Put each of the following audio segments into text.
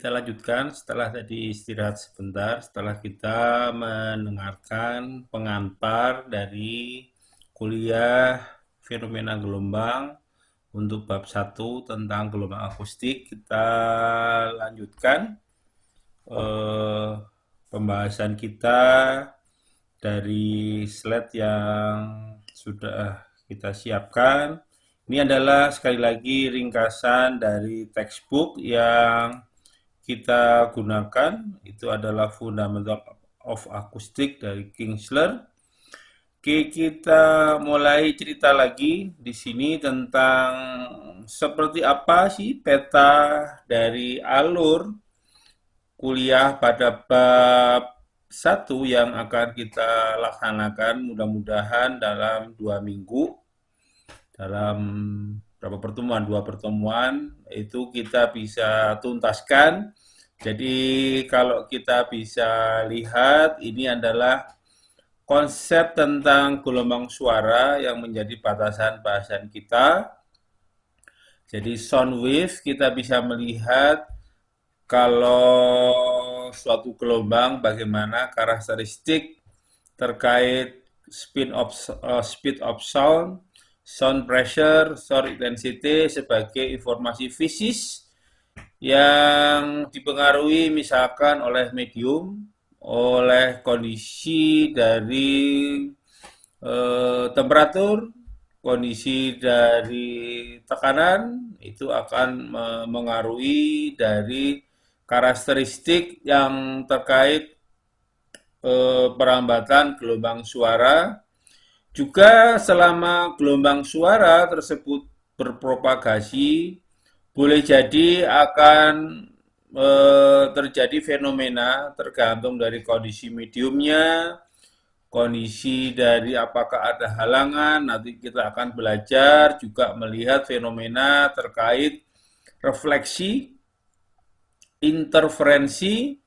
Kita lanjutkan setelah tadi istirahat sebentar, setelah kita mendengarkan pengantar dari kuliah fenomena gelombang untuk bab 1 tentang gelombang akustik. Kita lanjutkan eh, pembahasan kita dari slide yang sudah kita siapkan. Ini adalah sekali lagi ringkasan dari textbook yang kita gunakan. Itu adalah Fundamental of Acoustic dari Kingsler. Oke, kita mulai cerita lagi di sini tentang seperti apa sih peta dari alur kuliah pada bab 1 yang akan kita laksanakan mudah-mudahan dalam 2 minggu, dalam berapa pertemuan, 2 pertemuan itu kita bisa tuntaskan. Jadi kalau kita bisa lihat ini adalah konsep tentang gelombang suara yang menjadi batasan bahasan kita. Jadi sound wave kita bisa melihat kalau suatu gelombang bagaimana karakteristik terkait speed of sound, sound pressure, sound intensity sebagai informasi fisik yang dipengaruhi misalkan oleh medium, oleh kondisi dari temperatur, kondisi dari tekanan, itu akan mengaruhi dari karakteristik yang terkait perambatan gelombang suara. Juga selama gelombang suara tersebut berpropagasi, boleh jadi akan terjadi fenomena tergantung dari kondisi mediumnya, kondisi dari apakah ada halangan. Nanti kita akan belajar juga melihat fenomena terkait refleksi, interferensi.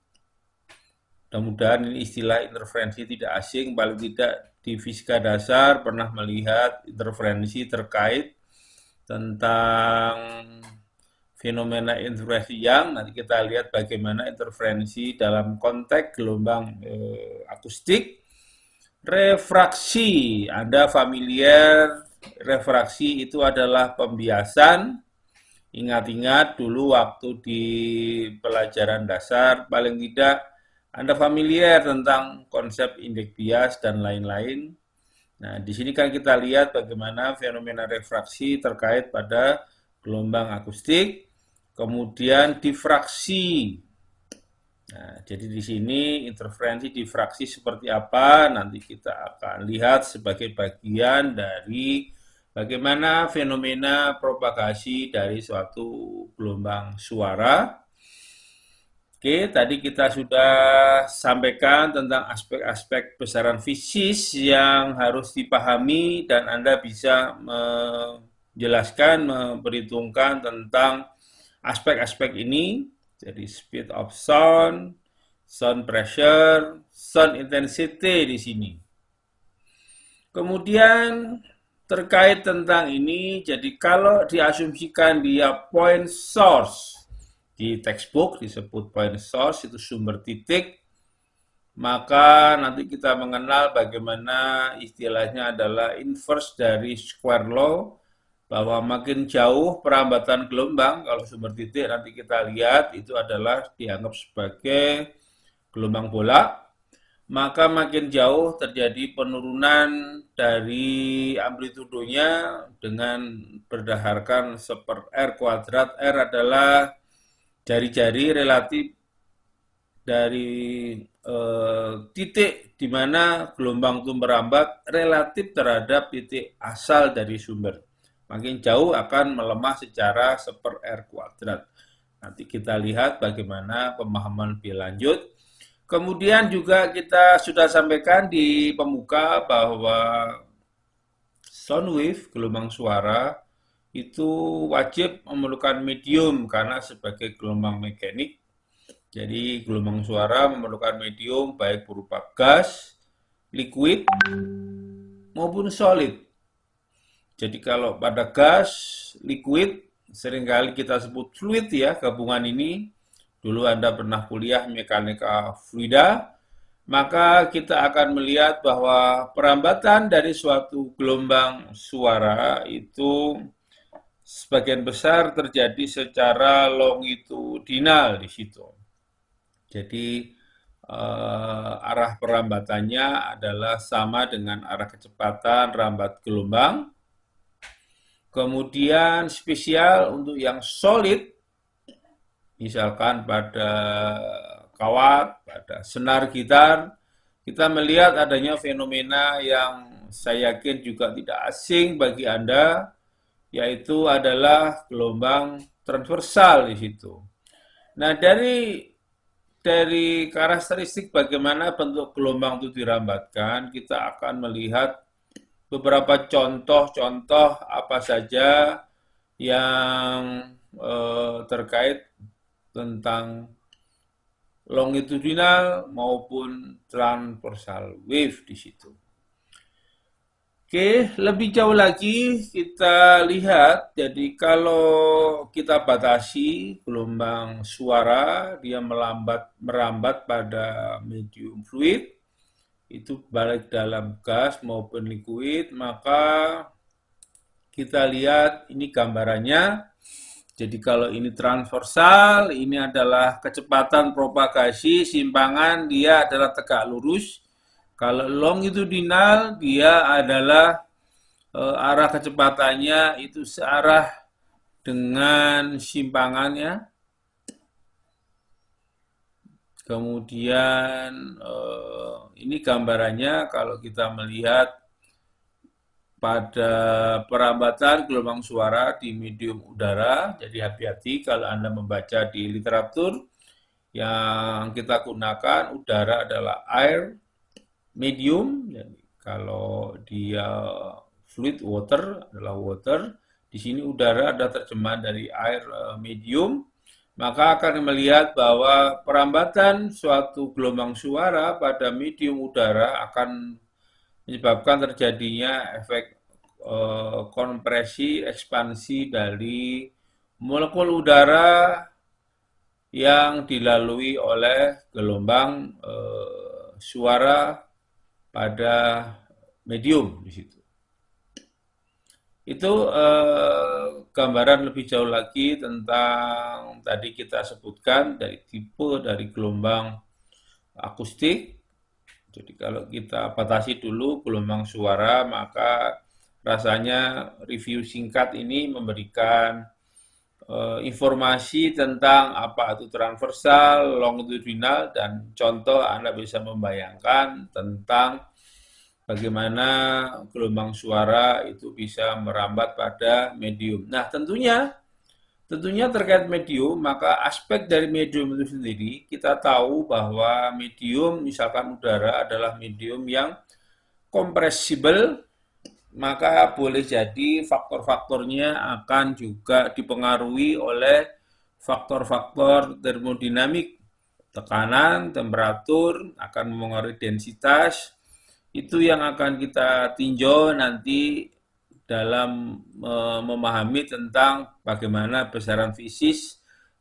Mudah-mudahan ini istilah interferensi tidak asing, paling tidak di fisika dasar pernah melihat interferensi terkait tentang fenomena interferensi yang nanti kita lihat bagaimana interferensi dalam konteks gelombang akustik. Refraksi, Anda familiar, refraksi itu adalah pembiasan. Ingat-ingat dulu waktu di pelajaran dasar, paling tidak Anda familiar tentang konsep indeks bias dan lain-lain. Nah, di sini kan kita lihat bagaimana fenomena refraksi terkait pada gelombang akustik, kemudian difraksi. Nah, jadi di sini interferensi difraksi seperti apa nanti kita akan lihat sebagai bagian dari bagaimana fenomena propagasi dari suatu gelombang suara. Oke, tadi kita sudah sampaikan tentang aspek-aspek besaran fisik yang harus dipahami dan Anda bisa menjelaskan, memperhitungkan tentang aspek-aspek ini. Jadi speed of sound, sound pressure, sound intensity di sini. Kemudian terkait tentang ini, jadi kalau diasumsikan dia point source, di textbook disebut point source, itu sumber titik, maka nanti kita mengenal bagaimana istilahnya adalah inverse dari square law, bahwa makin jauh perambatan gelombang, kalau sumber titik nanti kita lihat itu adalah dianggap sebagai gelombang bola, maka makin jauh terjadi penurunan dari amplitudonya dengan berdasarkan R kuadrat. R adalah jari-jari relatif dari titik di mana gelombang itu merambat relatif terhadap titik asal dari sumber. Makin jauh akan melemah secara R kuadrat. Nanti kita lihat bagaimana pemahaman lebih lanjut. Kemudian juga kita sudah sampaikan di pemuka bahwa sound wave, gelombang suara, itu wajib memerlukan medium karena sebagai gelombang mekanik. Jadi gelombang suara memerlukan medium baik berupa gas, liquid, maupun solid. Jadi kalau pada gas, liquid, seringkali kita sebut fluid ya, gabungan ini. dulu Anda pernah kuliah mekanika fluida, maka kita akan melihat bahwa perambatan dari suatu gelombang suara itu sebagian besar terjadi secara longitudinal di situ. Jadi arah perambatannya adalah sama dengan arah kecepatan rambat gelombang. Kemudian spesial untuk yang solid, misalkan pada kawat, pada senar gitar, kita melihat adanya fenomena yang saya yakin juga tidak asing bagi Anda, yaitu adalah gelombang transversal di situ. Nah, dari karakteristik bagaimana bentuk gelombang itu dirambatkan, kita akan melihat beberapa contoh-contoh apa saja yang terkait tentang longitudinal maupun transversal wave di situ. Oke, lebih jauh lagi kita lihat, jadi kalau kita batasi gelombang suara, dia merambat pada medium fluid, itu baik dalam gas maupun liquid, maka kita lihat ini gambarannya. Jadi kalau ini transversal, ini adalah kecepatan propagasi, simpangan dia adalah tegak lurus. Kalau longitudinal, dia adalah arah kecepatannya itu searah dengan simpangannya. Kemudian ini gambarannya kalau kita melihat pada perambatan gelombang suara di medium udara. Jadi hati-hati kalau Anda membaca di literatur yang kita gunakan, udara adalah air medium. Jadi kalau dia fluid water adalah water, di sini udara ada terjemahan dari air medium. Maka akan melihat bahwa perambatan suatu gelombang suara pada medium udara akan menyebabkan terjadinya efek kompresi, ekspansi dari molekul udara yang dilalui oleh gelombang suara pada medium di situ. Itu gambaran lebih jauh lagi tentang tadi kita sebutkan dari tipe dari gelombang akustik. Jadi kalau kita batasi dulu gelombang suara, maka rasanya review singkat ini memberikan informasi tentang apa itu transversal, longitudinal, dan contoh Anda bisa membayangkan tentang bagaimana gelombang suara itu bisa merambat pada medium. Nah, tentunya terkait medium, maka aspek dari medium itu sendiri, kita tahu bahwa medium, misalkan udara, adalah medium yang kompresibel, maka boleh jadi faktor-faktornya akan juga dipengaruhi oleh faktor-faktor termodinamik. Tekanan, temperatur, akan mempengaruhi densitas, itu yang akan kita tinjau nanti dalam memahami tentang bagaimana besaran fisik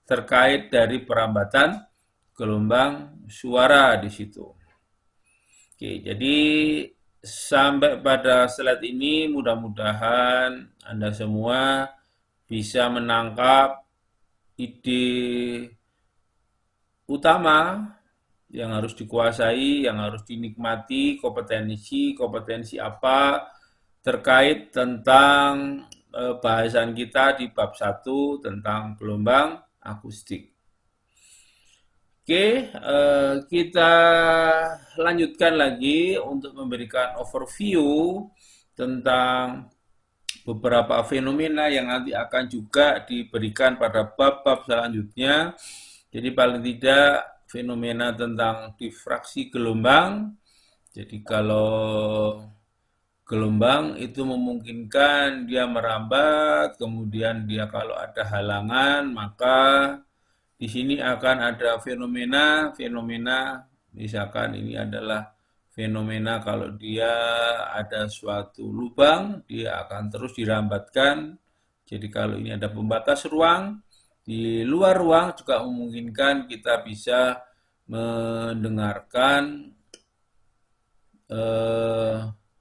terkait dari perambatan gelombang suara di situ. Oke, jadi sampai pada slide ini mudah-mudahan Anda semua bisa menangkap ide utama yang harus dikuasai, yang harus dinikmati, kompetensi apa terkait tentang bahasan kita di bab 1 tentang gelombang akustik. Oke, kita lanjutkan lagi untuk memberikan overview tentang beberapa fenomena yang nanti akan juga diberikan pada bab-bab selanjutnya. Jadi paling tidak fenomena tentang difraksi gelombang. Jadi kalau gelombang itu memungkinkan dia merambat, kemudian dia kalau ada halangan, maka di sini akan ada fenomena misalkan ini adalah fenomena kalau dia ada suatu lubang, dia akan terus dirambatkan. Jadi kalau ini ada pembatas ruang, Di luar ruang juga memungkinkan kita bisa mendengarkan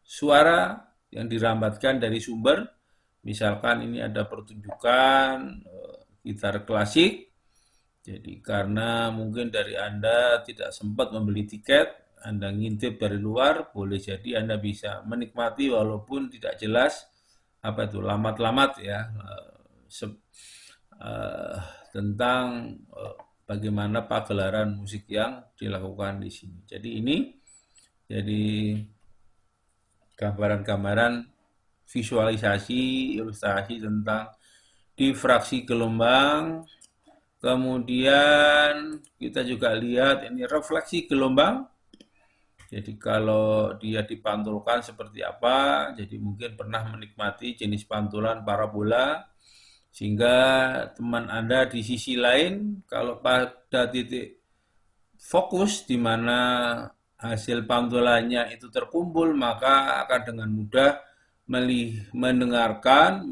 suara yang dirambatkan dari sumber. Misalkan ini ada pertunjukan gitar klasik. Jadi karena mungkin dari Anda tidak sempat membeli tiket, Anda ngintip dari luar, boleh jadi Anda bisa menikmati walaupun tidak jelas apa itu lamat-lamat ya eh, tentang bagaimana pagelaran musik yang dilakukan di sini. Jadi ini jadi gambaran-gambaran visualisasi, ilustrasi tentang difraksi gelombang. Kemudian kita juga lihat ini refleksi gelombang. Jadi kalau dia dipantulkan seperti apa, jadi mungkin pernah menikmati jenis pantulan parabola, sehingga teman Anda di sisi lain, kalau pada titik fokus di mana hasil pantulannya itu terkumpul, maka akan dengan mudah mendengarkan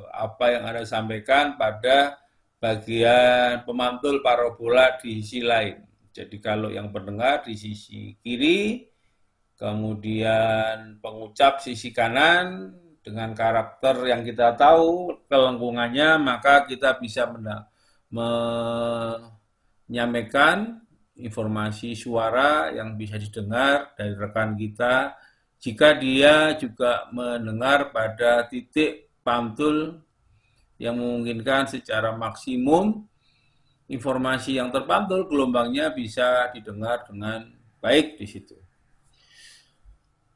apa yang Anda sampaikan pada bagian pemantul parabola di sisi lain. Jadi kalau yang pendengar di sisi kiri, kemudian pengucap sisi kanan dengan karakter yang kita tahu kelengkungannya, maka kita bisa menyampaikan informasi suara yang bisa didengar dari rekan kita jika dia juga mendengar pada titik pantul yang memungkinkan secara maksimum informasi yang terpantul gelombangnya bisa didengar dengan baik di situ.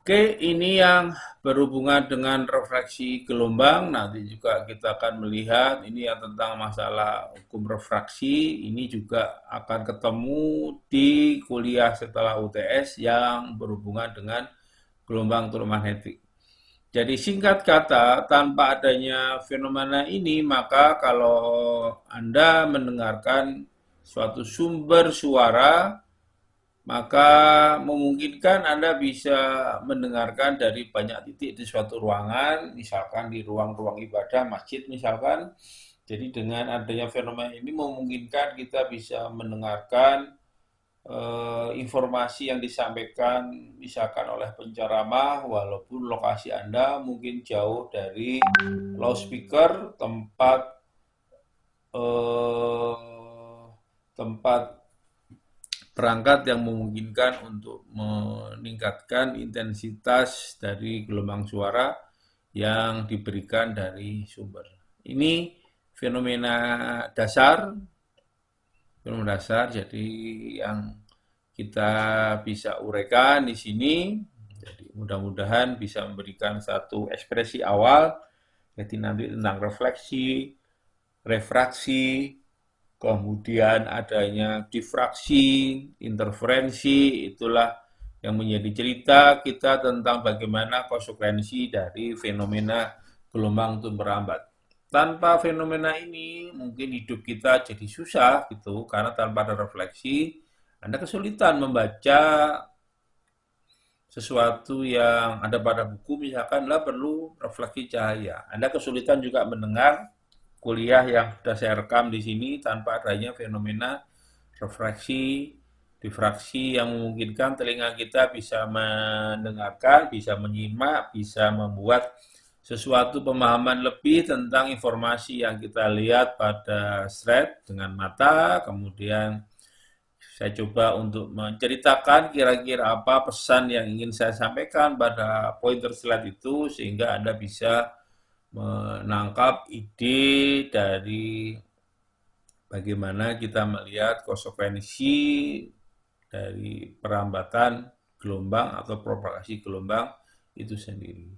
Oke, ini yang berhubungan dengan refleksi gelombang. Nanti juga kita akan melihat ini yang tentang masalah hukum refraksi. Ini juga akan ketemu di kuliah setelah UTS yang berhubungan dengan gelombang elektromagnetik. Jadi singkat kata, tanpa adanya fenomena ini, maka kalau Anda mendengarkan suatu sumber suara, maka memungkinkan Anda bisa mendengarkan dari banyak titik di suatu ruangan, misalkan di ruang-ruang ibadah, masjid misalkan. Jadi dengan adanya fenomena ini memungkinkan kita bisa mendengarkan informasi yang disampaikan misalkan oleh penceramah walaupun lokasi Anda mungkin jauh dari loudspeaker eh, tempat perangkat yang memungkinkan untuk meningkatkan intensitas dari gelombang suara yang diberikan dari sumber. Ini fenomena dasar, jadi yang kita bisa uraikan di sini. Jadi mudah-mudahan bisa memberikan satu ekspresi awal, jadi nanti tentang refleksi, refraksi, kemudian adanya difraksi, interferensi, itulah yang menjadi cerita kita tentang bagaimana konsekuensi dari fenomena gelombang itu merambat. Tanpa fenomena ini mungkin hidup kita jadi susah gitu, karena tanpa ada refleksi, Anda kesulitan membaca sesuatu yang ada pada buku, misalkan Anda perlu refleksi cahaya. Anda kesulitan juga mendengar kuliah yang sudah saya rekam di sini tanpa adanya fenomena refraksi, difraksi yang memungkinkan telinga kita bisa mendengarkan, bisa menyimak, bisa membuat sesuatu pemahaman lebih tentang informasi yang kita lihat pada slide dengan mata, kemudian saya coba untuk menceritakan kira-kira apa pesan yang ingin saya sampaikan pada pointer slide itu sehingga Anda bisa menangkap ide dari bagaimana kita melihat konsekuensi dari perambatan gelombang atau propagasi gelombang itu sendiri.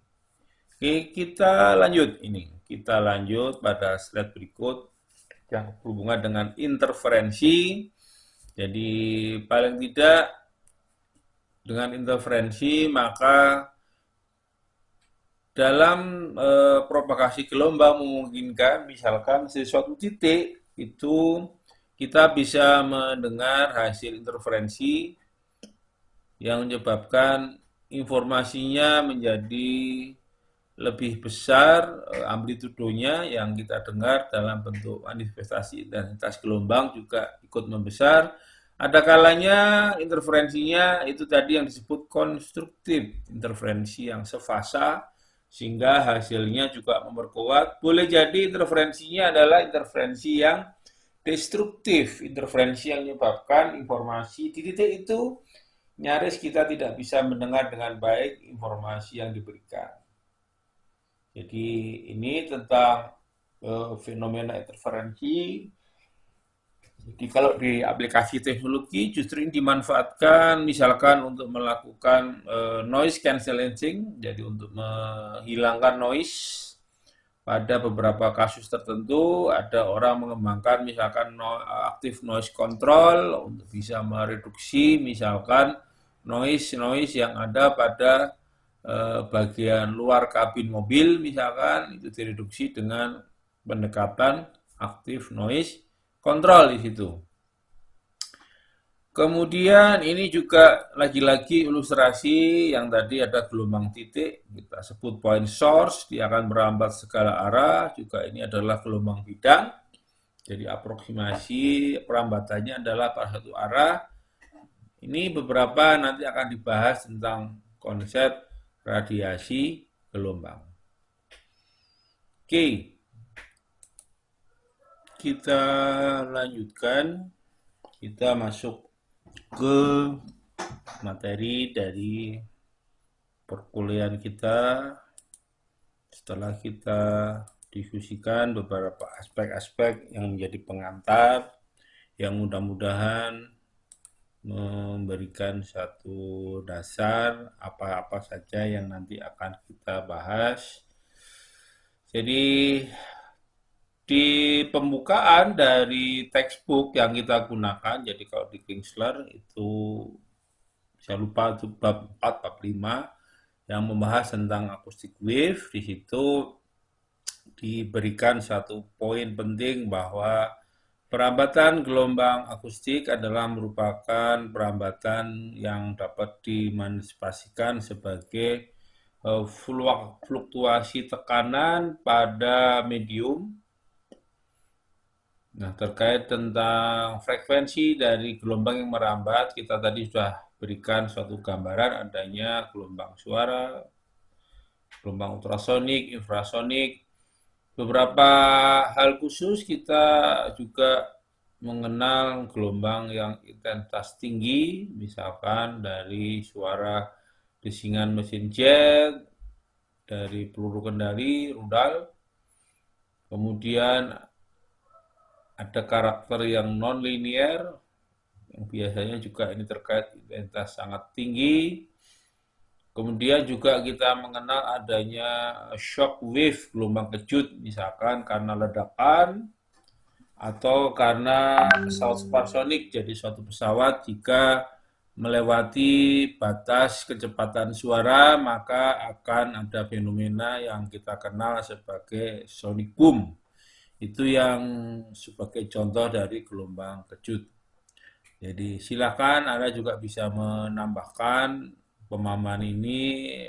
Oke, kita lanjut ini. Kita lanjut pada slide berikut yang berhubungan dengan interferensi. Jadi paling tidak dengan interferensi maka dalam propagasi gelombang memungkinkan misalkan sesuatu titik itu kita bisa mendengar hasil interferensi yang menyebabkan informasinya menjadi lebih besar amplitudonya yang kita dengar dalam bentuk manifestasi intensitas gelombang juga ikut membesar. Ada kalanya interferensinya itu tadi yang disebut konstruktif, interferensi yang sefasa sehingga hasilnya juga memperkuat. Boleh jadi interferensinya adalah interferensi yang destruktif, interferensi yang menyebabkan informasi di titik itu nyaris kita tidak bisa mendengar dengan baik informasi yang diberikan. Jadi ini tentang fenomena interferensi. Jadi kalau di aplikasi teknologi justru ini dimanfaatkan misalkan untuk melakukan noise cancellation, jadi untuk menghilangkan noise pada beberapa kasus tertentu ada orang mengembangkan misalkan active noise control untuk bisa mereduksi misalkan noise yang ada pada bagian luar kabin mobil misalkan itu direduksi dengan pendekatan active noise control di situ. Kemudian ini juga lagi-lagi ilustrasi yang tadi ada gelombang titik, kita sebut point source, dia akan merambat segala arah, juga ini adalah gelombang bidang. Jadi aproksimasi perambatannya adalah pada satu arah. Ini beberapa nanti akan dibahas tentang konsep radiasi gelombang. Oke, kita lanjutkan, kita masuk ke materi dari perkuliahan kita setelah kita diskusikan beberapa aspek-aspek yang menjadi pengantar yang mudah-mudahan memberikan satu dasar apa-apa saja yang nanti akan kita bahas. Jadi di pembukaan dari textbook yang kita gunakan, jadi kalau di Kingsler itu saya lupa itu bab 4, bab 5 yang membahas tentang acoustic wave. Di situ diberikan satu poin penting bahwa perambatan gelombang akustik adalah merupakan perambatan yang dapat dimanifestasikan sebagai fluktuasi tekanan pada medium. Nah, terkait tentang frekuensi dari gelombang yang merambat, kita tadi sudah berikan suatu gambaran adanya gelombang suara, gelombang ultrasonik, infrasonik. Beberapa hal khusus kita juga mengenal gelombang yang intensitas tinggi, misalkan dari suara desingan mesin jet, dari peluru kendali, rudal. Kemudian ada karakter yang non-linear, yang biasanya juga ini terkait intensitas sangat tinggi. Kemudian juga kita mengenal adanya shock wave, gelombang kejut, misalkan karena ledakan atau karena pesawat supersonik, jadi suatu pesawat jika melewati batas kecepatan suara maka akan ada fenomena yang kita kenal sebagai sonic boom. Itu yang sebagai contoh dari gelombang kejut. Jadi silakan Anda juga bisa menambahkan pemahaman ini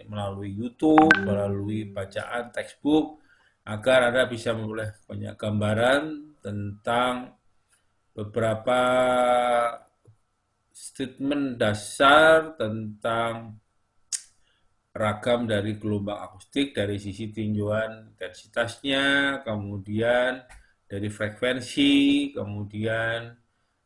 melalui YouTube, melalui bacaan textbook, agar Anda bisa memperoleh banyak gambaran tentang beberapa statement dasar tentang ragam dari gelombang akustik dari sisi tinjauan intensitasnya, kemudian dari frekuensi, kemudian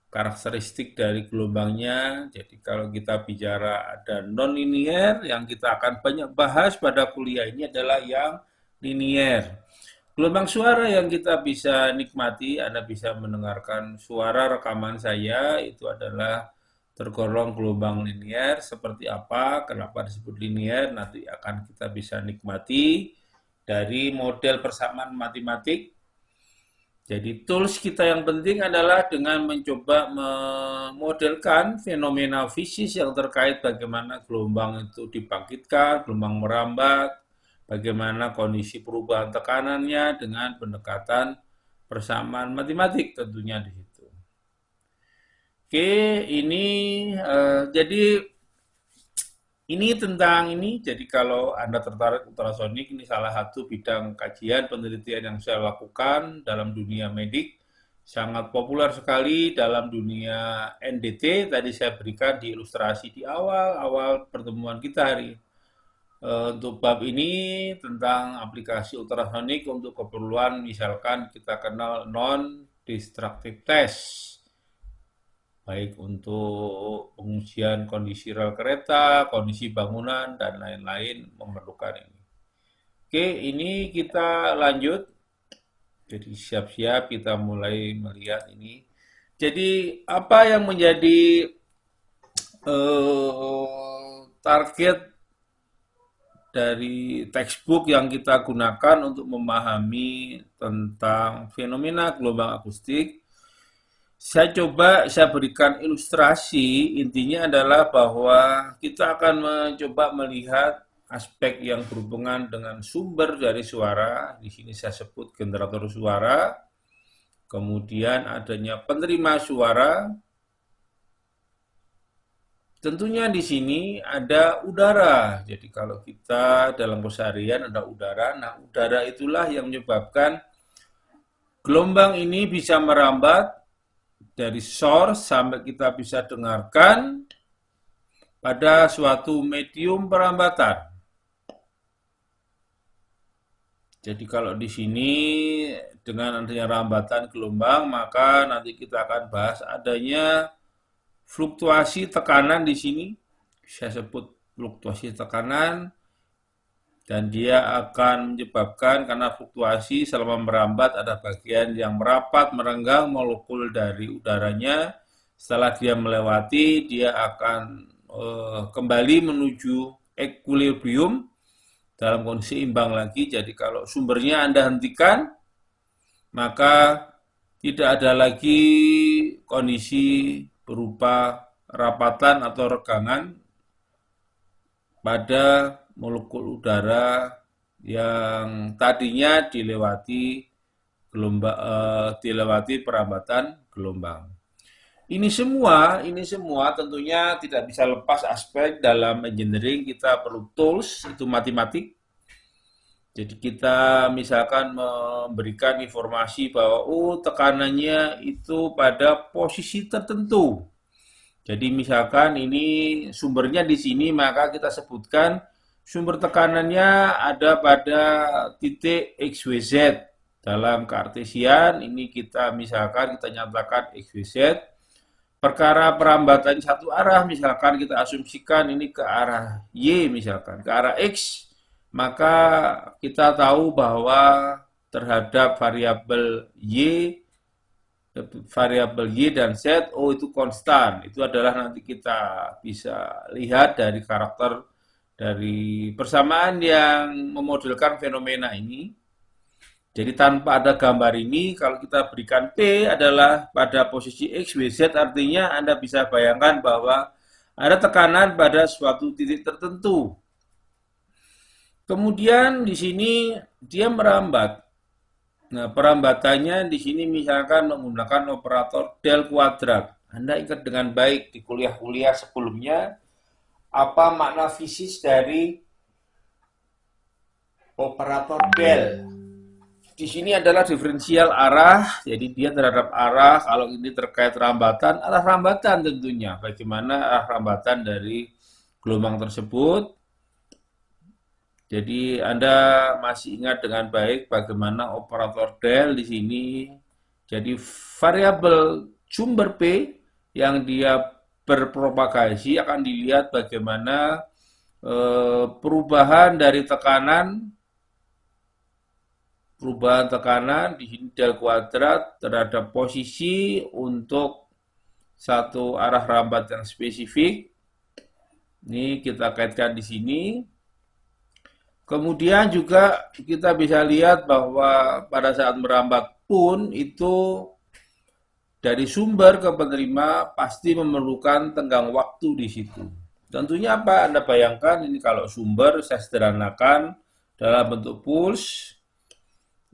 karakteristik dari gelombangnya. Jadi kalau kita bicara ada non-linear, yang kita akan banyak bahas pada kuliah ini adalah yang linear. Gelombang suara yang kita bisa nikmati, Anda bisa mendengarkan suara rekaman saya, itu adalah tergolong gelombang linear. Seperti apa, kenapa disebut linear, nanti akan kita bisa nikmati dari model persamaan matematik. Jadi tools kita yang penting adalah dengan mencoba memodelkan fenomena fisis yang terkait bagaimana gelombang itu dibangkitkan, gelombang merambat, bagaimana kondisi perubahan tekanannya dengan pendekatan persamaan matematik tentunya di situ. Oke, ini jadi Ini tentang ini, jadi kalau Anda tertarik ultrasonik, ini salah satu bidang kajian penelitian yang saya lakukan dalam dunia medik. Sangat populer sekali dalam dunia NDT, tadi saya berikan di ilustrasi di awal-awal pertemuan kita hari. Untuk bab ini tentang aplikasi ultrasonik untuk keperluan misalkan kita kenal non-destructive test, baik untuk pengujian kondisi rel kereta, kondisi bangunan, dan lain-lain memerlukan ini. Oke, ini kita lanjut. Jadi siap-siap kita mulai melihat ini. Jadi apa yang menjadi target dari textbook yang kita gunakan untuk memahami tentang fenomena gelombang akustik? Saya berikan ilustrasi, intinya adalah bahwa kita akan mencoba melihat aspek yang berhubungan dengan sumber dari suara. Di sini saya sebut generator suara, kemudian adanya penerima suara. Tentunya di sini ada udara. Jadi kalau kita dalam keseharian ada udara, nah udara itulah yang menyebabkan gelombang ini bisa merambat dari source sampai kita bisa dengarkan pada suatu medium perambatan. Jadi kalau di sini dengan adanya rambatan gelombang, maka nanti kita akan bahas adanya fluktuasi tekanan di sini. Saya sebut fluktuasi tekanan, dan dia akan menyebabkan karena fluktuasi selama merambat ada bagian yang merapat merenggang molekul dari udaranya. Setelah dia melewati, dia akan kembali menuju equilibrium dalam kondisi imbang lagi. Jadi kalau sumbernya Anda hentikan, maka tidak ada lagi kondisi berupa rapatan atau regangan pada molekul udara yang tadinya dilewati perambatan gelombang. Ini semua tentunya tidak bisa lepas aspek dalam engineering, kita perlu tools, itu matematik. Jadi kita misalkan memberikan informasi bahwa tekanannya itu pada posisi tertentu. Jadi misalkan ini sumbernya di sini, maka kita sebutkan sumber tekanannya ada pada titik XYZ. Dalam Kartesian ini kita nyatakan XYZ. Perkara perambatan satu arah, misalkan kita asumsikan ini ke arah Y, misalkan ke arah X, maka kita tahu bahwa terhadap variabel Y dan Z, itu konstan. Itu adalah nanti kita bisa lihat dari karakter dari persamaan yang memodelkan fenomena ini. Jadi tanpa ada gambar ini, kalau kita berikan P adalah pada posisi X, Y, Z, artinya Anda bisa bayangkan bahwa ada tekanan pada suatu titik tertentu. Kemudian di sini dia merambat. Nah, perambatannya di sini misalkan menggunakan operator del kuadrat. Anda ingat dengan baik di kuliah-kuliah sebelumnya apa makna fisis dari operator del. Di sini adalah diferensial arah, jadi dia terhadap arah, kalau ini terkait rambatan, arah rambatan tentunya. Bagaimana arah rambatan dari gelombang tersebut. Jadi Anda masih ingat dengan baik bagaimana operator del di sini. Jadi variabel sumber P yang dia berpropagasi akan dilihat bagaimana perubahan tekanan di sini del kuadrat terhadap posisi untuk satu arah rambat yang spesifik. Ini kita kaitkan di sini. Kemudian juga kita bisa lihat bahwa pada saat merambat pun itu dari sumber ke penerima pasti memerlukan tenggang waktu di situ. Tentunya apa? Anda bayangkan ini kalau sumber saya sederhanakan dalam bentuk pulse.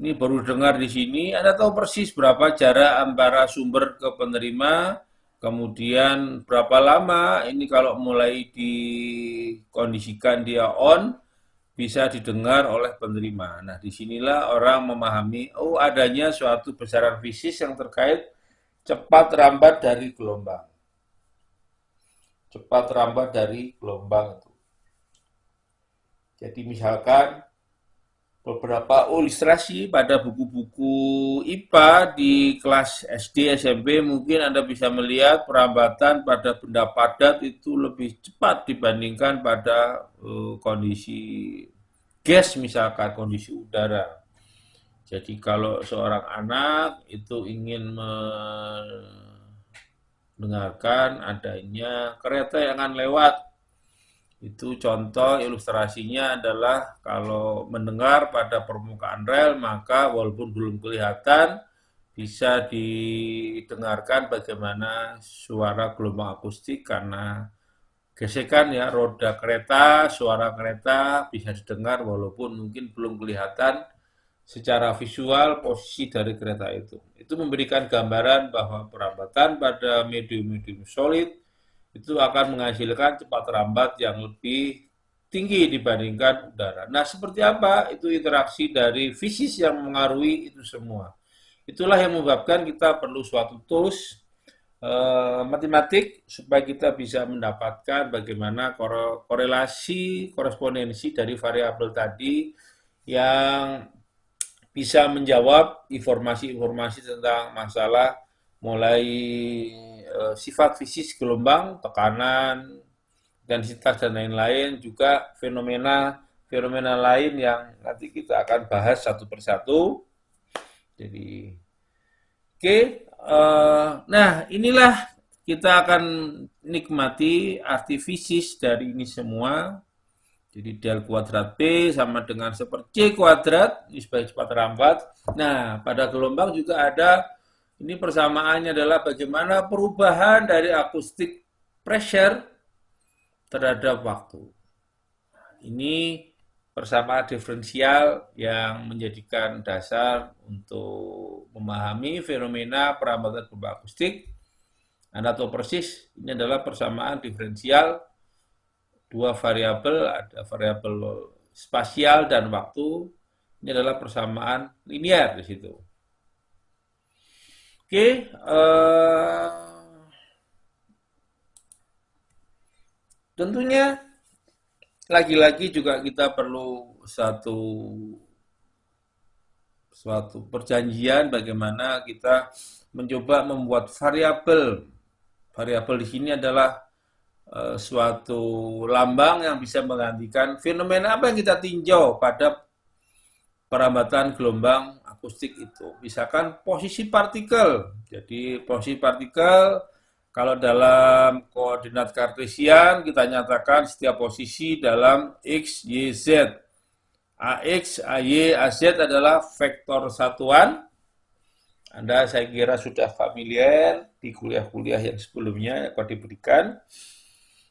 Ini baru dengar di sini, Anda tahu persis berapa jarak antara sumber ke penerima Kemudian berapa lama ini kalau mulai dikondisikan dia on, bisa didengar oleh penerima. Nah, disinilah orang memahami, oh adanya suatu besaran fisis yang terkait cepat rambat dari gelombang. Cepat rambat dari gelombang itu. Jadi misalkan beberapa ilustrasi pada buku-buku IPA di kelas SD, SMP mungkin Anda bisa melihat perambatan pada benda padat itu lebih cepat dibandingkan pada kondisi gas misalkan kondisi udara. Jadi kalau seorang anak itu ingin mendengarkan adanya kereta yang akan lewat, itu contoh ilustrasinya adalah kalau mendengar pada permukaan rel maka walaupun belum kelihatan bisa didengarkan bagaimana suara gelombang akustik karena gesekan ya roda kereta, suara kereta bisa didengar walaupun mungkin belum kelihatan secara visual posisi dari kereta itu. Itu memberikan gambaran bahwa perambatan pada medium-medium solid itu akan menghasilkan cepat rambat yang lebih tinggi dibandingkan udara. Nah, seperti apa itu interaksi dari fisis yang mengaruhi itu semua. Itulah yang menyebabkan kita perlu suatu tools matematik supaya kita bisa mendapatkan bagaimana korelasi korespondensi dari variabel tadi yang bisa menjawab informasi-informasi tentang masalah mulai sifat fisis gelombang, tekanan, densitas dan lain-lain, juga fenomena lain yang nanti kita akan bahas satu persatu. Jadi, oke, nah inilah kita akan nikmati arti fisis dari ini semua. Jadi del kuadrat P sama dengan seperti C kuadrat, ini sebagai cepat rambat. Nah, pada gelombang juga ada, ini persamaannya adalah bagaimana perubahan dari akustik pressure terhadap waktu. Ini persamaan diferensial yang menjadikan dasar untuk memahami fenomena perambatan gelombang akustik. Anda tahu persis, ini adalah persamaan diferensial dua variabel, ada variabel spasial dan waktu. Ini adalah persamaan linear di situ. Oke, tentunya lagi-lagi juga kita perlu suatu perjanjian bagaimana kita mencoba membuat variabel. Variabel di sini adalah suatu lambang yang bisa menggantikan fenomena apa yang kita tinjau pada perambatan gelombang akustik itu. Misalkan posisi partikel. Jadi posisi partikel kalau dalam koordinat kartesian kita nyatakan setiap posisi dalam X, Y, Z. AX, AY, AZ adalah vektor satuan. Anda saya kira sudah familiar di kuliah-kuliah yang sebelumnya yang diberikan.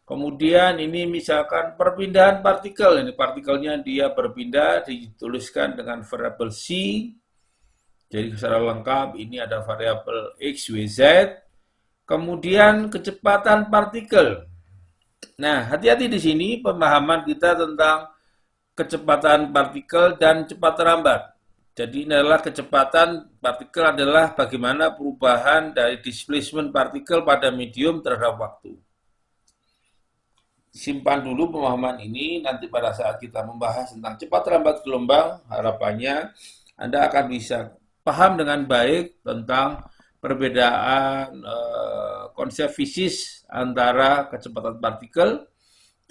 Kemudian ini misalkan perpindahan partikel, ini partikelnya dia berpindah, dituliskan dengan variabel C. Jadi secara lengkap ini ada variabel X, Y, Z. Kemudian kecepatan partikel. Nah, hati-hati di sini pemahaman kita tentang kecepatan partikel dan cepat rambat. Jadi ini adalah kecepatan partikel adalah bagaimana perubahan dari displacement partikel pada medium terhadap waktu. Simpan dulu pemahaman ini, nanti pada saat kita membahas tentang cepat rambat gelombang, harapannya Anda akan bisa paham dengan baik tentang perbedaan konsep fisis antara kecepatan partikel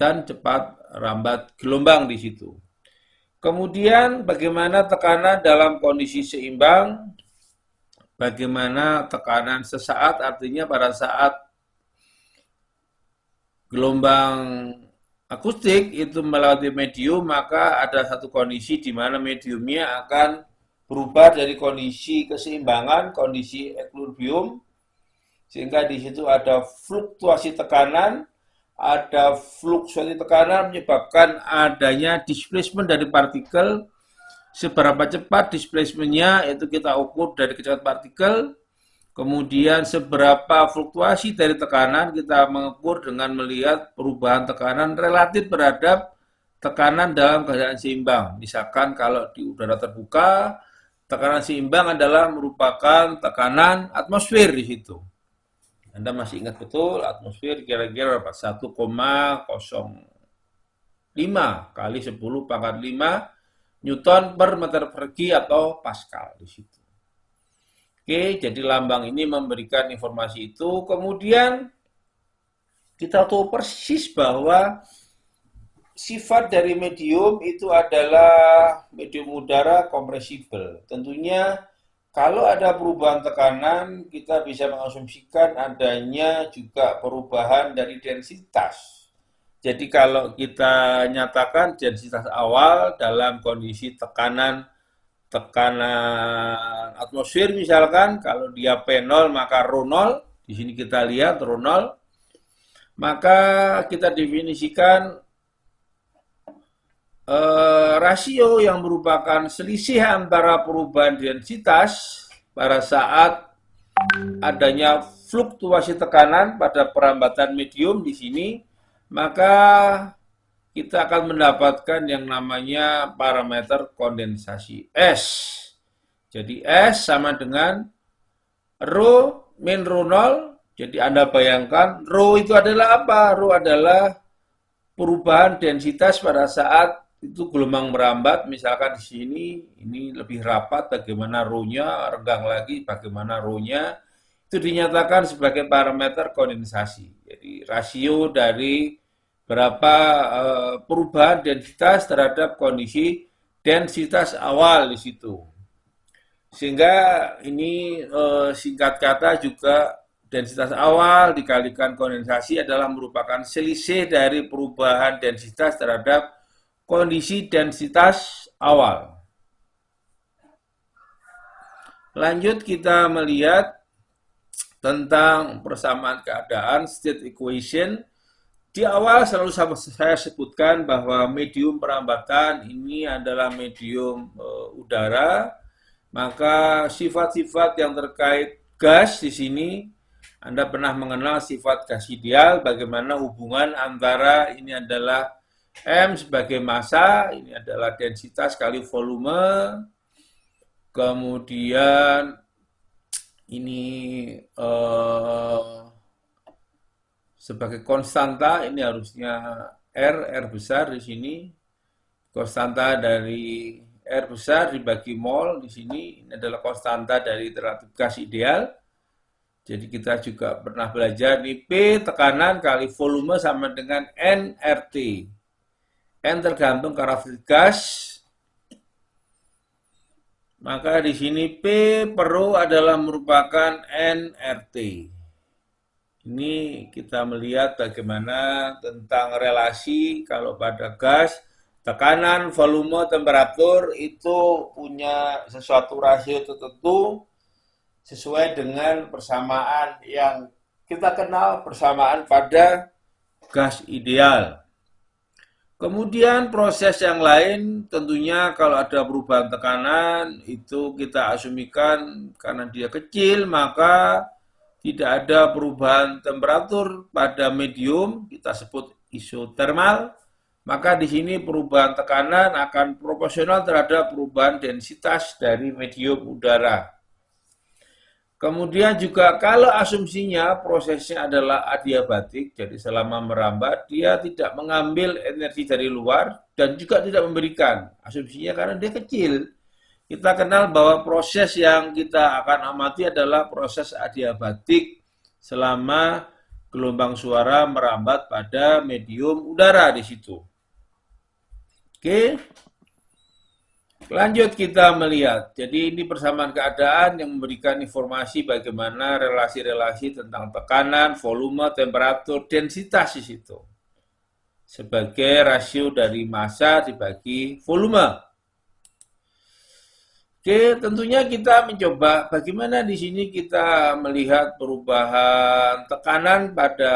dan cepat rambat gelombang di situ. Kemudian bagaimana tekanan dalam kondisi seimbang, bagaimana tekanan sesaat, artinya pada saat gelombang akustik itu melewati medium, maka ada satu kondisi di mana mediumnya akan berubah dari kondisi keseimbangan, kondisi equilibrium, sehingga di situ ada fluktuasi tekanan, menyebabkan adanya displacement dari partikel. Seberapa cepat displacementnya itu kita ukur dari kecepatan partikel. Kemudian seberapa fluktuasi dari tekanan kita mengukur dengan melihat perubahan tekanan relatif terhadap tekanan dalam keadaan seimbang. Misalkan kalau di udara terbuka, tekanan seimbang adalah merupakan tekanan atmosfer di situ. Anda masih ingat betul atmosfer kira-kira 1,05 kali 10 pangkat 5 Newton per meter persegi atau Pascal di situ. Oke, jadi lambang ini memberikan informasi itu. Kemudian kita tahu persis bahwa sifat dari medium itu adalah medium udara kompresibel. Tentunya kalau ada perubahan tekanan, kita bisa mengasumsikan adanya juga perubahan dari densitas. Jadi kalau kita nyatakan densitas awal dalam kondisi tekanan atmosfer misalkan, kalau dia P0 maka ρ0, di sini kita lihat ρ0, maka kita definisikan rasio yang merupakan selisih antara perubahan densitas pada saat adanya fluktuasi tekanan pada perambatan medium di sini, maka kita akan mendapatkan yang namanya parameter kondensasi S. Jadi S sama dengan rho min ρ0. Jadi Anda bayangkan rho itu adalah apa? Rho adalah perubahan densitas pada saat itu gelombang merambat. Misalkan di sini ini lebih rapat, bagaimana rho-nya, renggang lagi bagaimana rho-nya. Itu dinyatakan sebagai parameter kondensasi. Jadi rasio dari berapa perubahan densitas terhadap kondisi densitas awal di situ. Sehingga ini singkat kata juga densitas awal dikalikan kondensasi adalah merupakan selisih dari perubahan densitas terhadap kondisi densitas awal. Lanjut kita melihat tentang persamaan keadaan state equation. Di awal selalu saya sebutkan bahwa medium perambatan ini adalah medium udara, maka sifat-sifat yang terkait gas di sini, Anda pernah mengenal sifat gas ideal, bagaimana hubungan antara ini adalah M sebagai massa, ini adalah densitas kali volume, kemudian ini sebagai konstanta, ini harusnya R besar di sini, konstanta dari R besar dibagi mol di sini, ini adalah konstanta dari relatif gas ideal. Jadi kita juga pernah belajar nih P tekanan kali volume sama dengan nRT. N tergantung karakteristik gas. Maka di sini P per rho adalah merupakan nRT. Ini kita melihat bagaimana tentang relasi kalau pada gas, tekanan, volume, temperatur itu punya sesuatu rasio tertentu sesuai dengan persamaan yang kita kenal, persamaan pada gas ideal. Kemudian proses yang lain tentunya kalau ada perubahan tekanan itu kita asumikan karena dia kecil maka tidak ada perubahan temperatur pada medium, kita sebut isotermal, maka di sini perubahan tekanan akan proporsional terhadap perubahan densitas dari medium udara. Kemudian juga kalau asumsinya prosesnya adalah adiabatik, jadi selama merambat dia tidak mengambil energi dari luar dan juga tidak memberikan. Asumsinya karena dia kecil. Kita kenal bahwa proses yang kita akan amati adalah proses adiabatik selama gelombang suara merambat pada medium udara di situ. Oke. Lanjut kita melihat. Jadi ini persamaan keadaan yang memberikan informasi bagaimana relasi-relasi tentang tekanan, volume, temperatur, densitas di situ. Sebagai rasio dari massa dibagi volume. Oke, tentunya kita mencoba bagaimana di sini kita melihat perubahan tekanan pada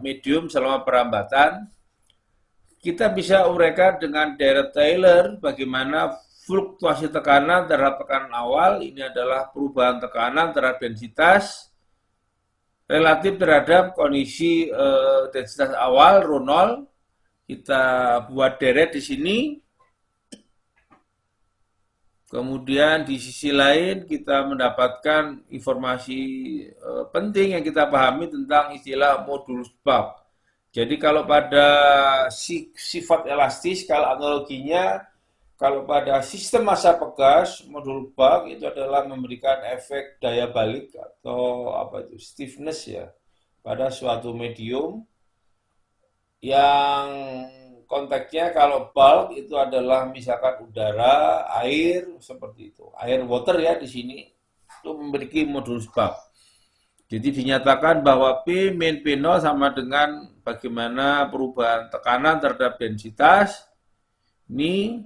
medium selama perambatan. Kita bisa uraikan dengan Taylor bagaimana fluktuasi tekanan terhadap tekanan awal, ini adalah perubahan tekanan terhadap densitas relatif terhadap kondisi densitas awal rho 0. Kita buat deret di sini. Kemudian di sisi lain kita mendapatkan informasi penting yang kita pahami tentang istilah modulus Bulk. Jadi kalau pada sifat elastis, kalau analoginya, kalau pada sistem massa pegas, modul Bulk itu adalah memberikan efek daya balik atau apa itu stiffness ya pada suatu medium yang konteksnya kalau bulk itu adalah misalkan udara, air seperti itu. Air water ya di sini itu memiliki modulus bulk. Jadi dinyatakan bahwa P min P0 sama dengan bagaimana perubahan tekanan terhadap densitas ini,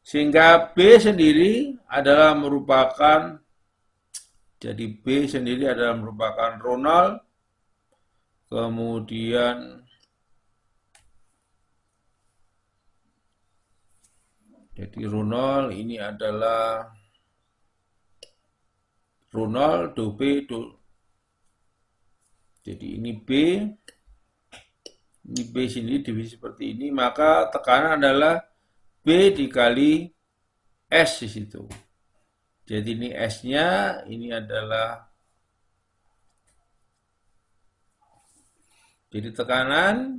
sehingga B sendiri adalah merupakan, jadi B sendiri adalah merupakan rho 0, kemudian jadi rho 0 ini adalah rho 0 do B do. Jadi ini B sini divisi seperti ini, maka tekanan adalah B dikali S di situ. Jadi ini S-nya, ini adalah, jadi tekanan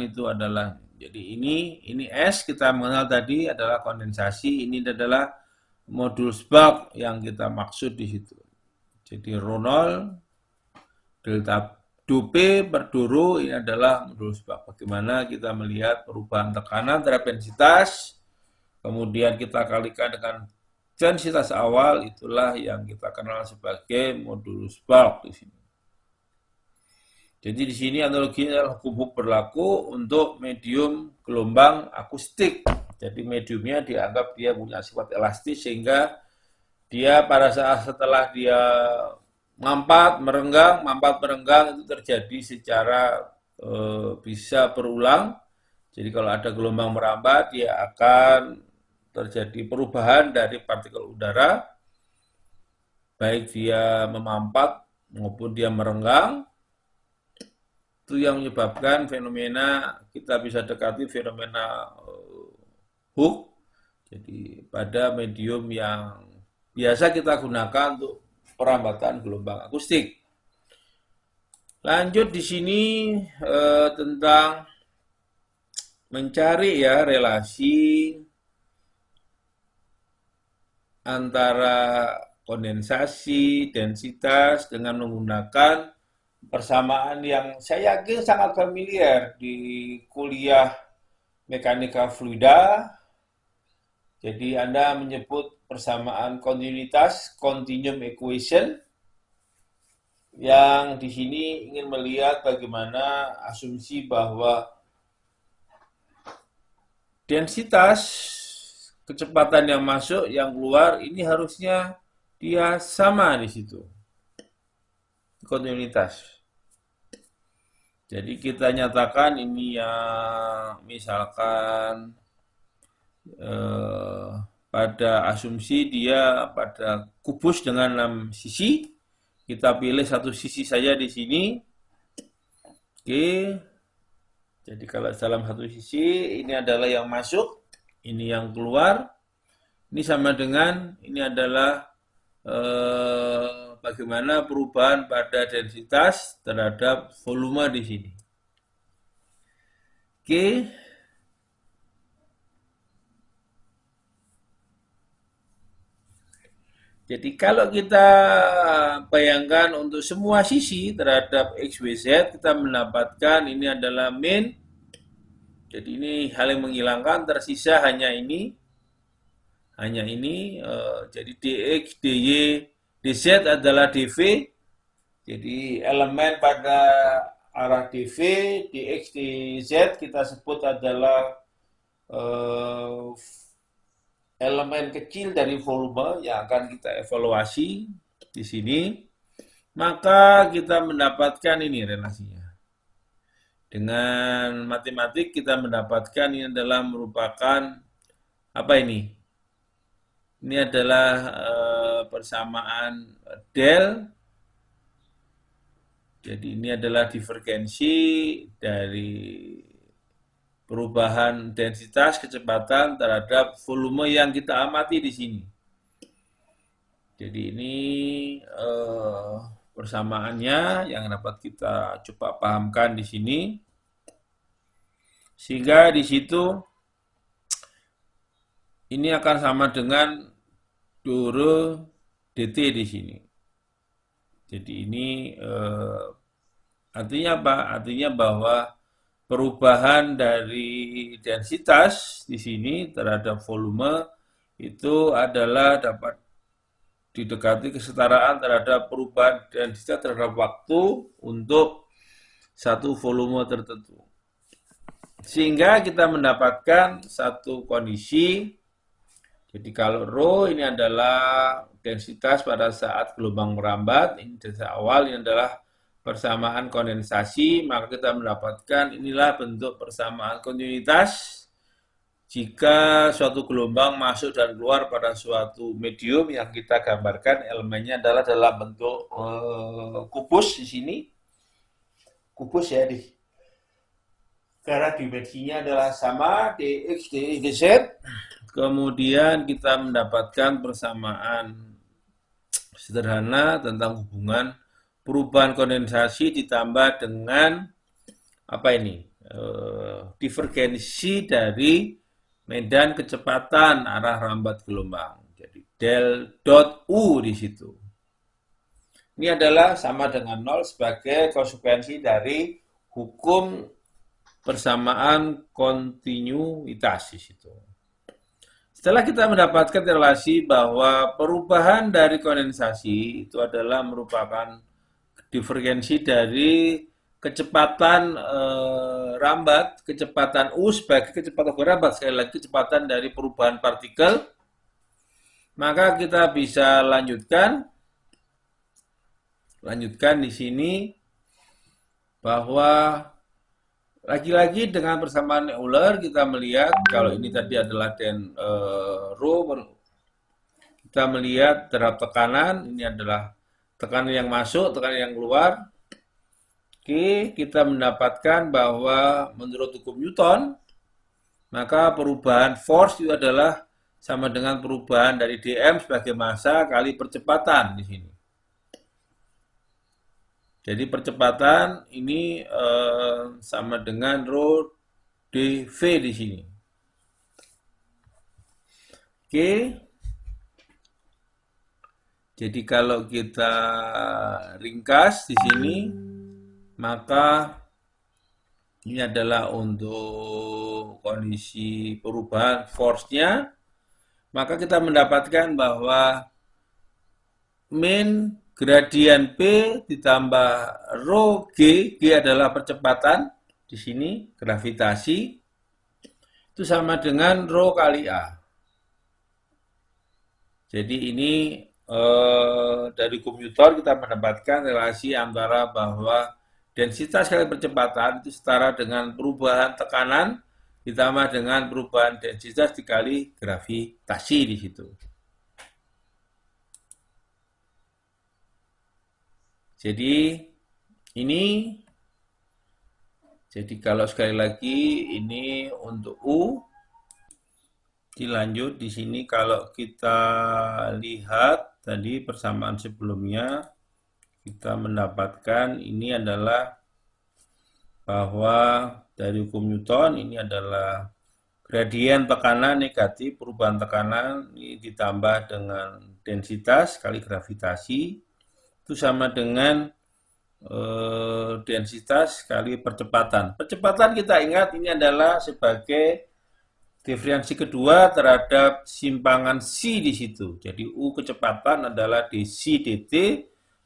itu adalah, jadi ini S kita mengenal tadi adalah kondensasi, ini adalah modulus Bulk yang kita maksud di situ. Jadi rho 0 delta do P per do rho ini adalah modulus Bulk. Bagaimana kita melihat perubahan tekanan terhadap densitas, kemudian kita kalikan dengan densitas awal, itulah yang kita kenal sebagai modulus Bulk di sini. Jadi di sini analoginya adalah hukum berlaku untuk medium gelombang akustik. Jadi mediumnya dianggap dia punya sifat elastis sehingga dia pada saat setelah dia mampat merenggang itu terjadi secara bisa berulang. Jadi kalau ada gelombang merambat dia akan terjadi perubahan dari partikel udara, baik dia memampat maupun dia merenggang. Itu yang menyebabkan fenomena, kita bisa dekati fenomena Hooke. Jadi pada medium yang biasa kita gunakan untuk perambatan gelombang akustik. Lanjut di sini tentang mencari ya relasi antara kondensasi, densitas dengan menggunakan persamaan yang saya yakin sangat familiar di kuliah mekanika fluida. Jadi Anda menyebut persamaan kontinuitas, continuum equation, yang di sini ingin melihat bagaimana asumsi bahwa densitas kecepatan yang masuk, yang keluar, ini harusnya dia sama di situ. Kontinuitas. Jadi kita nyatakan ini yang misalkan pada asumsi dia pada kubus dengan 6 sisi. Kita pilih satu sisi saja di sini. Oke. Jadi kalau dalam satu sisi ini adalah yang masuk, ini yang keluar. Ini sama dengan ini adalah bagaimana perubahan pada densitas terhadap volume di sini. Oke. Jadi kalau kita bayangkan untuk semua sisi terhadap X, Y, Z, kita mendapatkan ini adalah min. Jadi ini hal yang menghilangkan, tersisa hanya ini. Jadi dx, dy, dz adalah dv. Jadi elemen pada arah dv, dx, dz kita sebut adalah elemen kecil dari volume yang akan kita evaluasi di sini. Maka kita mendapatkan ini relasinya. Dengan matematik kita mendapatkan ini adalah merupakan apa ini? Ini adalah persamaan del. Jadi ini adalah divergensi dari perubahan densitas kecepatan terhadap volume yang kita amati di sini. Jadi ini persamaannya yang dapat kita coba pahamkan di sini. Sehingga di situ ini akan sama dengan doro dt di sini. Jadi ini artinya apa? Artinya bahwa perubahan dari densitas di sini terhadap volume itu adalah dapat didekati kesetaraan terhadap perubahan densitas terhadap waktu untuk satu volume tertentu. Sehingga kita mendapatkan satu kondisi, jadi kalau rho ini adalah densitas pada saat gelombang merambat, ini densitas awal, ini adalah persamaan kondensasi, maka kita mendapatkan inilah bentuk persamaan kontinuitas jika suatu gelombang masuk dan keluar pada suatu medium yang kita gambarkan elemennya adalah dalam bentuk kubus di sini. Kubus ya, karena dimensinya adalah sama dx, dy, dz. Kemudian kita mendapatkan persamaan sederhana tentang hubungan perubahan kondensasi ditambah dengan apa ini? Divergensi dari medan kecepatan arah rambat gelombang. Jadi del dot u di situ. Ini adalah sama dengan 0 sebagai konsekuensi dari hukum persamaan kontinuitas di situ. Setelah kita mendapatkan relasi bahwa perubahan dari kondensasi itu adalah merupakan divergensi dari kecepatan rambat, kecepatan U sebagai kecepatan rambat, sekali lagi kecepatan dari perubahan partikel, maka kita bisa lanjutkan di sini bahwa lagi-lagi dengan persamaan Euler kita melihat kalau ini tadi adalah rho, kita melihat terhadap tekanan, ini adalah tekanan yang masuk, tekanan yang keluar. Oke, kita mendapatkan bahwa menurut hukum Newton, maka perubahan force itu adalah sama dengan perubahan dari dm sebagai massa kali percepatan di sini. Jadi percepatan ini sama dengan rho dv di sini. Oke. Jadi kalau kita ringkas di sini, maka ini adalah untuk kondisi perubahan force-nya. Maka kita mendapatkan bahwa min gradien P ditambah rho G, G adalah percepatan di sini, gravitasi, itu sama dengan rho kali A. Jadi ini dari hukum Newton kita mendapatkan relasi antara bahwa densitas kali percepatan itu setara dengan perubahan tekanan ditambah dengan perubahan densitas dikali gravitasi di situ. Jadi ini, jadi kalau sekali lagi ini untuk U, dilanjut di sini kalau kita lihat tadi persamaan sebelumnya, kita mendapatkan ini adalah bahwa dari hukum Newton ini adalah gradien tekanan negatif, perubahan tekanan ini ditambah dengan densitas kali gravitasi, itu sama dengan densitas kali percepatan. Percepatan kita ingat ini adalah sebagai diferensi kedua terhadap simpangan C di situ. Jadi U kecepatan adalah dc dt,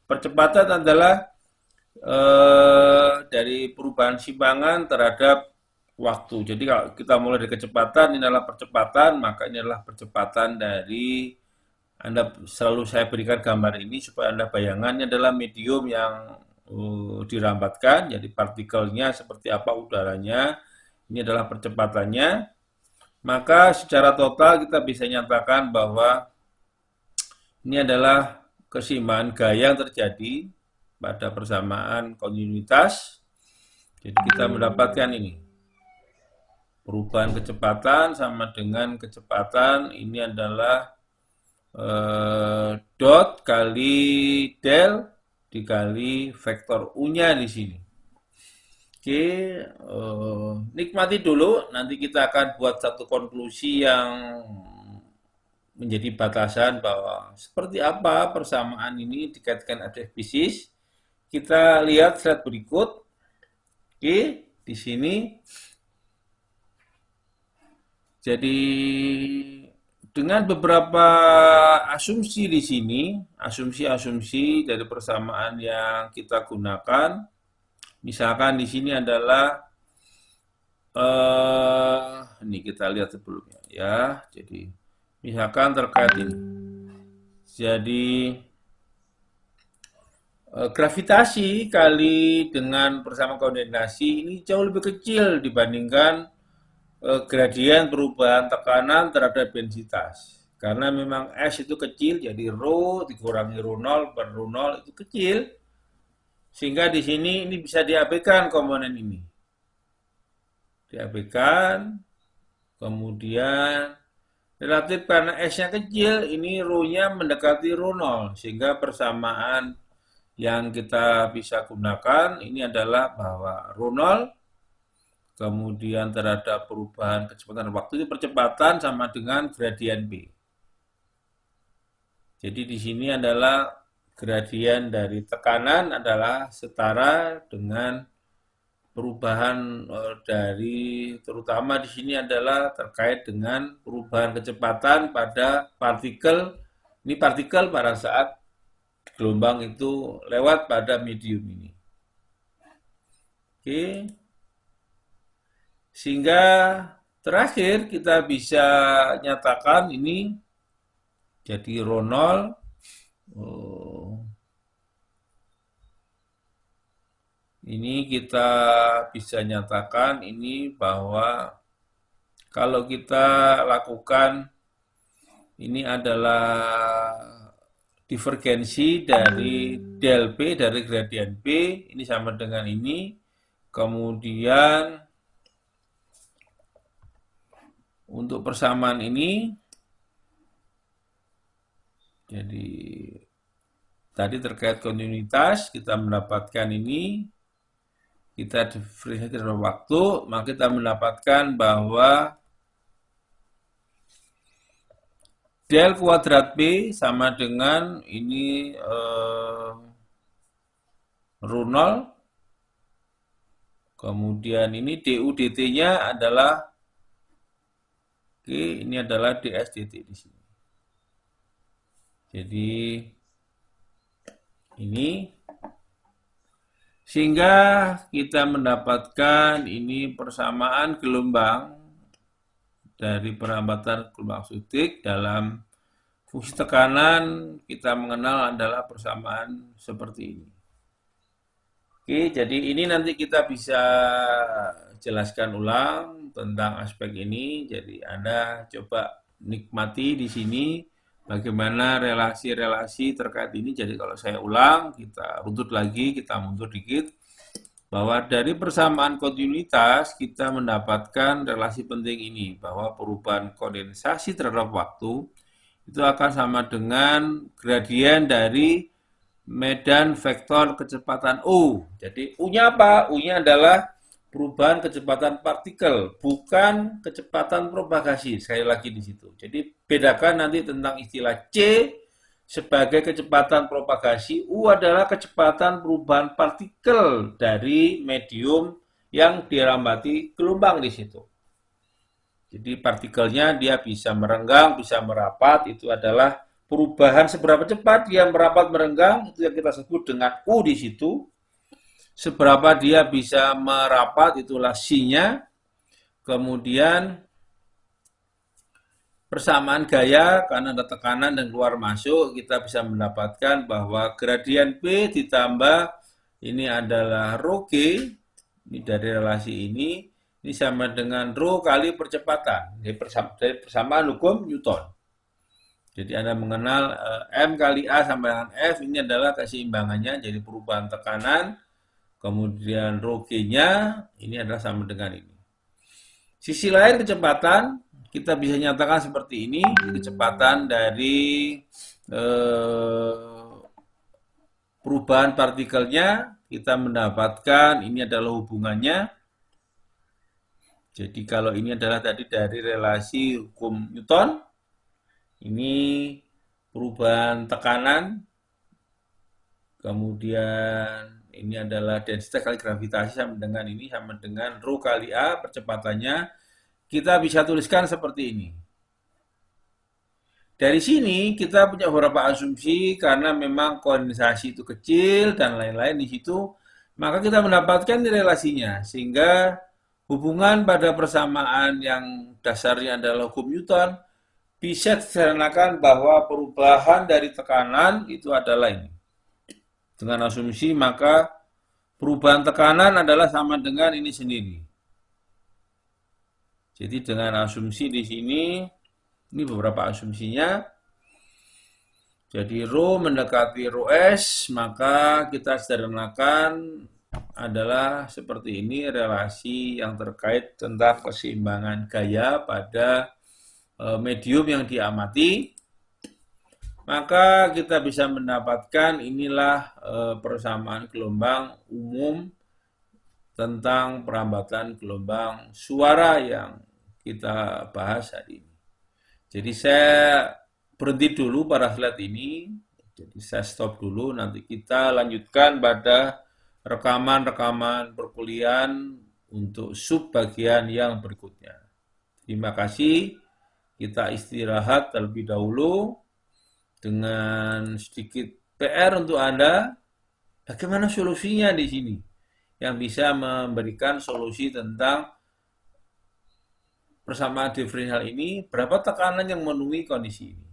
percepatan adalah dari perubahan simpangan terhadap waktu. Jadi kalau kita mulai dari kecepatan, ini adalah percepatan, maka ini adalah percepatan dari, Anda selalu saya berikan gambar ini supaya Anda bayangannya adalah medium yang dirambatkan, jadi partikelnya seperti apa udaranya, ini adalah percepatannya, maka secara total kita bisa nyatakan bahwa ini adalah keseimbangan gaya yang terjadi pada persamaan kontinuitas. Jadi kita mendapatkan ini. Perubahan kecepatan sama dengan kecepatan ini adalah dot kali del dikali vektor U-nya di sini. Oke, nikmati dulu. Nanti kita akan buat satu konklusi yang menjadi batasan bahwa seperti apa persamaan ini dikaitkan ada fisis. Kita lihat slide berikut. Oke, di sini. Jadi dengan beberapa asumsi di sini, asumsi-asumsi dari persamaan yang kita gunakan, misalkan di sini adalah ini kita lihat sebelumnya ya. Jadi misalkan terkait ini. Jadi gravitasi kali dengan persamaan kondensasi ini jauh lebih kecil dibandingkan gradien perubahan tekanan terhadap densitas. Karena memang S itu kecil, jadi rho dikurangi rho 0 per rho 0 itu kecil. Sehingga di sini ini bisa diabaikan komponen ini. Diabaikan, kemudian relatif karena S-nya kecil, ini rho-nya mendekati rho 0. Sehingga persamaan yang kita bisa gunakan ini adalah bahwa rho 0 kemudian terhadap perubahan kecepatan waktu itu percepatan sama dengan gradien B. Jadi di sini adalah gradien dari tekanan adalah setara dengan perubahan dari terutama di sini adalah terkait dengan perubahan kecepatan pada partikel. Ini partikel pada saat gelombang itu lewat pada medium ini. Oke. Sehingga terakhir kita bisa nyatakan ini jadi rho 0 ini kita bisa nyatakan ini bahwa kalau kita lakukan ini adalah divergensi dari del P dari gradien P ini sama dengan ini, kemudian untuk persamaan ini, jadi tadi terkait kontinuitas, kita mendapatkan ini, kita diferensiasi terhadap waktu, maka kita mendapatkan bahwa del kuadrat P sama dengan ini rho 0, kemudian ini du dt-nya adalah Oke, ini adalah ds dt di sini. Jadi ini sehingga kita mendapatkan ini persamaan gelombang dari perambatan gelombang sutik dalam fungsi tekanan kita mengenal adalah persamaan seperti ini. Oke, jadi ini nanti kita bisa jelaskan ulang tentang aspek ini. Jadi Anda coba nikmati di sini bagaimana relasi-relasi terkait ini. Jadi kalau saya ulang, kita runtut lagi, kita mundur dikit. Bahwa dari persamaan kontinuitas kita mendapatkan relasi penting ini. Bahwa perubahan kondensasi terhadap waktu itu akan sama dengan gradien dari medan vektor kecepatan U. Jadi U-nya apa? U-nya adalah perubahan kecepatan partikel, bukan kecepatan propagasi. Sekali lagi di situ. Jadi bedakan nanti tentang istilah C sebagai kecepatan propagasi, U adalah kecepatan perubahan partikel dari medium yang dirambati gelombang di situ. Jadi partikelnya dia bisa merenggang, bisa merapat, itu adalah perubahan seberapa cepat dia merapat merenggang, itu yang kita sebut dengan U di situ. Seberapa dia bisa merapat itulah C-nya. Kemudian persamaan gaya karena ada tekanan dan keluar masuk kita bisa mendapatkan bahwa gradien P ditambah ini adalah rho G, ini dari relasi ini sama dengan rho kali percepatan, dari persamaan hukum Newton. Jadi Anda mengenal M kali A sama dengan F, ini adalah keseimbangannya, jadi perubahan tekanan, kemudian rho G-nya, ini adalah sama dengan ini. Sisi lain kecepatan, kita bisa nyatakan seperti ini, kecepatan dari perubahan partikelnya, kita mendapatkan ini adalah hubungannya. Jadi kalau ini adalah tadi dari relasi hukum Newton, ini perubahan tekanan, kemudian ini adalah densitas kali gravitasi sama dengan ini, sama dengan rho kali A, percepatannya. Kita bisa tuliskan seperti ini. Dari sini kita punya beberapa asumsi karena memang kondensasi itu kecil dan lain-lain di situ, maka kita mendapatkan relasinya, sehingga hubungan pada persamaan yang dasarnya adalah hukum Newton bisa disederhanakan bahwa perubahan dari tekanan itu adalah ini. Dengan asumsi maka perubahan tekanan adalah sama dengan ini sendiri. Jadi dengan asumsi di sini, ini beberapa asumsinya. Jadi rho mendekati rho S, maka kita sederhanakan adalah seperti ini relasi yang terkait tentang keseimbangan gaya pada medium yang diamati, maka kita bisa mendapatkan inilah persamaan gelombang umum tentang perambatan gelombang suara yang kita bahas hari ini. Jadi saya berhenti dulu pada slide ini, jadi saya stop dulu, nanti kita lanjutkan pada rekaman-rekaman perkuliahan untuk sub bagian yang berikutnya. Terima kasih. Kita istirahat terlebih dahulu dengan sedikit PR untuk Anda. Bagaimana solusinya di sini? Yang bisa memberikan solusi tentang persamaan diferensial ini, berapa tekanan yang memenuhi kondisi ini.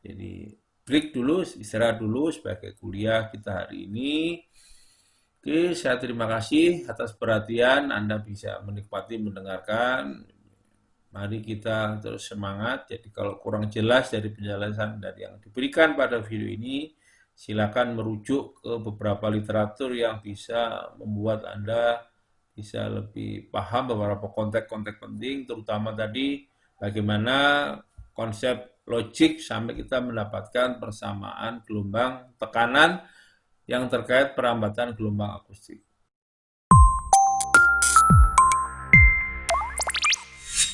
Jadi break dulu, istirahat dulu sebagai kuliah kita hari ini. Oke, saya terima kasih atas perhatian. Anda bisa menikmati mendengarkan. Mari kita terus semangat. Jadi kalau kurang jelas dari penjelasan dari yang diberikan pada video ini, silakan merujuk ke beberapa literatur yang bisa membuat Anda bisa lebih paham beberapa konteks-konteks penting, terutama tadi bagaimana konsep logik sampai kita mendapatkan persamaan gelombang tekanan yang terkait perambatan gelombang akustik.